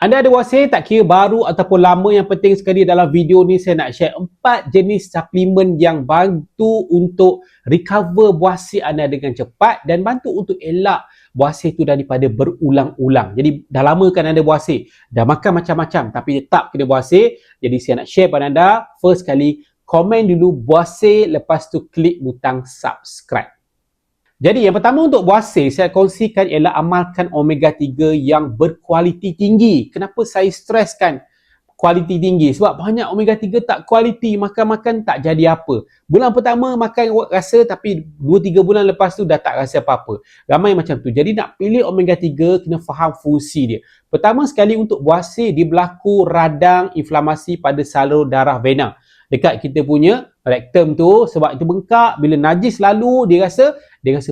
Anda ada wasir tak kira baru ataupun lama, yang penting sekali dalam video ni saya nak share 4 jenis suplemen yang bantu untuk recover wasir anda dengan cepat dan bantu untuk elak wasir tu daripada berulang-ulang. Jadi dah lama kan anda wasir, dah makan macam-macam tapi tetap kena wasir. Jadi saya nak share pada anda. First kali, komen dulu wasir, lepas tu klik butang subscribe. Jadi yang pertama untuk wasir, saya kongsikan ialah amalkan omega 3 yang berkualiti tinggi. Kenapa saya streskan kualiti tinggi? Sebab banyak omega 3 tak kualiti, makan-makan tak jadi apa. Bulan pertama makan rasa, tapi 2-3 bulan lepas tu dah tak rasa apa-apa. Ramai macam tu. Jadi nak pilih omega 3, kena faham fungsi dia. Pertama sekali untuk wasir, dia berlaku radang inflamasi pada salur darah vena dekat kita punya rektum tu. Sebab itu bengkak, bila najis lalu dia rasa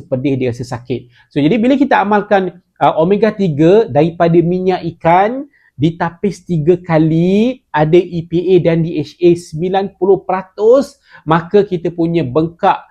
pedih, dia rasa sakit. So jadi bila kita amalkan omega 3 daripada minyak ikan, ditapis 3 kali, ada EPA dan DHA 90%, maka kita punya bengkak,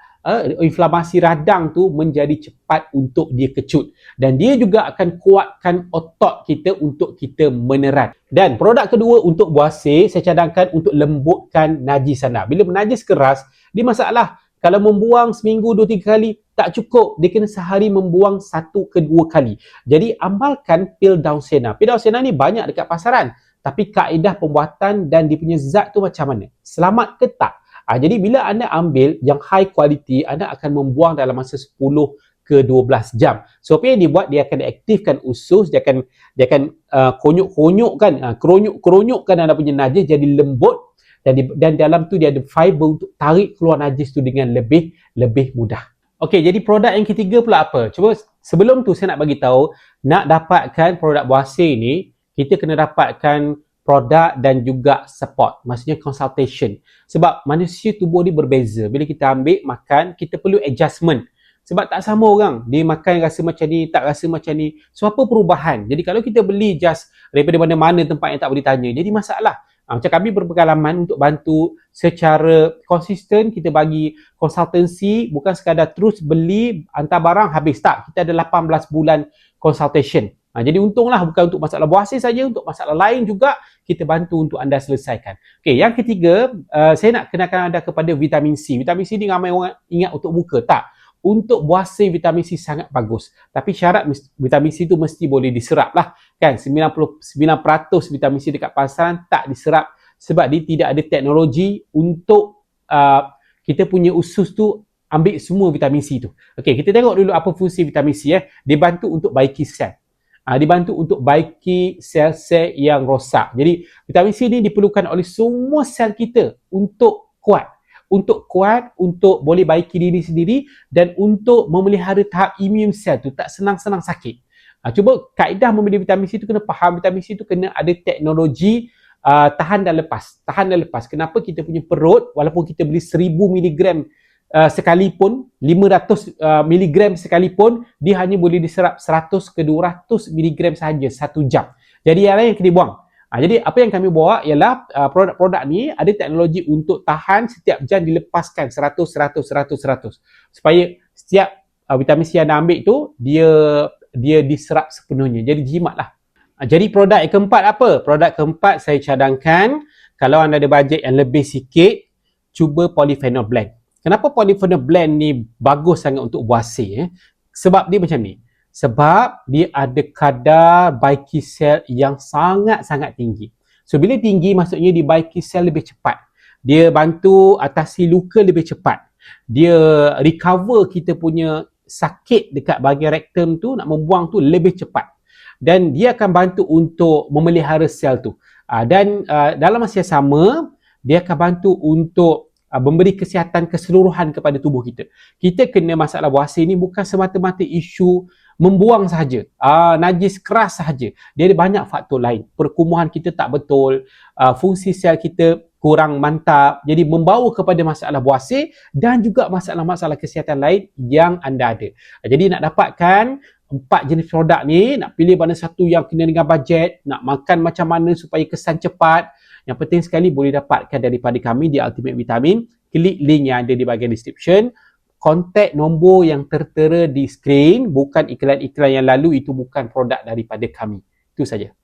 inflamasi radang tu menjadi cepat untuk dia kecut. Dan dia juga akan kuatkan otot kita untuk kita meneran. Dan produk kedua untuk wasir, saya cadangkan untuk lembutkan najis anda. Bila najis keras, dia masalah. Kalau membuang seminggu 2-3 kali, tak cukup. Dia kena sehari membuang 1 ke 2 kali. Jadi amalkan pil Daun Sena. Pil Daun Sena ni banyak dekat pasaran. Tapi kaedah pembuatan dan dia punya zat tu macam mana? Selamat ke tak? Jadi bila anda ambil yang high quality, anda akan membuang dalam masa 10 ke 12 jam. So apa yang dia buat, dia akan aktifkan usus, dia akan keronyukkan anda punya najis jadi lembut, dan dalam tu dia ada fiber untuk tarik keluar najis tu dengan lebih mudah. Okey, jadi produk yang ketiga pula apa? Cuba sebelum tu saya nak bagi tahu, nak dapatkan produk wasir ni, kita kena dapatkan produk dan juga support, maksudnya consultation. Sebab manusia tubuh ni berbeza. Bila kita ambil makan, kita perlu adjustment. Sebab tak sama orang, dia makan rasa macam ni, tak rasa macam ni. So apa perubahan? Jadi kalau kita beli just daripada mana-mana tempat yang tak boleh tanya, jadi masalah. Macam kami berpengalaman untuk bantu secara konsisten, kita bagi konsultansi, bukan sekadar terus beli, hantar barang, habis tak. Kita ada 18 bulan consultation. Jadi untunglah bukan untuk masalah wasir saja, untuk masalah lain juga kita bantu untuk anda selesaikan. Okey, yang ketiga, saya nak kenakan anda kepada vitamin C. Vitamin C ni ramai orang ingat untuk muka, tak. Untuk wasir, vitamin C sangat bagus. Tapi syarat vitamin C tu mesti boleh diserap lah. Kan 99% vitamin C dekat pasaran tak diserap sebab dia tidak ada teknologi untuk kita punya usus tu ambil semua vitamin C tu. Okey, kita tengok dulu apa fungsi vitamin C. Dia bantu untuk baiki sel. Dibantu untuk baiki sel-sel yang rosak. Jadi vitamin C ni diperlukan oleh semua sel kita untuk kuat, untuk boleh baiki diri sendiri dan untuk memelihara tahap imun sel tu tak senang-senang sakit. Cuba kaedah membeli vitamin C tu kena faham, vitamin C tu kena ada teknologi tahan dan lepas. Kenapa kita punya perut, walaupun kita beli 1000 mg sekalipun, 500 mg sekalipun, dia hanya boleh diserap 100 ke 200 mg sahaja 1 jam. Jadi yang lain kena buang. Jadi apa yang kami bawa ialah produk-produk ni ada teknologi untuk tahan setiap jam dilepaskan 100 supaya setiap vitamin C yang anda ambil tu dia diserap sepenuhnya. Jadi jimatlah. Jadi produk yang keempat apa? Produk keempat saya cadangkan, kalau anda ada bajet yang lebih sikit, cuba polyphenol blend. Kenapa polyphenol blend ni bagus sangat untuk wasir? Sebab dia macam ni. Sebab dia ada kadar baiki sel yang sangat-sangat tinggi. So bila tinggi, maksudnya dia baiki sel lebih cepat. Dia bantu atasi luka lebih cepat. Dia recover kita punya sakit dekat bahagian rektum tu, nak membuang tu lebih cepat. Dan dia akan bantu untuk memelihara sel tu. Dan dalam masa yang sama, dia akan bantu untuk memberi kesihatan keseluruhan kepada tubuh kita. Kita kena masalah wasir ni bukan semata-mata isu membuang sahaja, najis keras sahaja. Dia ada banyak faktor lain. Perkumuhan kita tak betul, fungsi sel kita kurang mantap, jadi membawa kepada masalah wasir dan juga masalah-masalah kesihatan lain yang anda ada. Jadi nak dapatkan 4 jenis produk ni, nak pilih mana satu yang kena dengan bajet, nak makan macam mana supaya kesan cepat, yang penting sekali boleh dapatkan daripada kami di Ultimate Vitamin. Klik link yang ada di bahagian description. Kontak nombor yang tertera di skrin. Bukan iklan-iklan yang lalu, itu bukan produk daripada kami. Itu saja.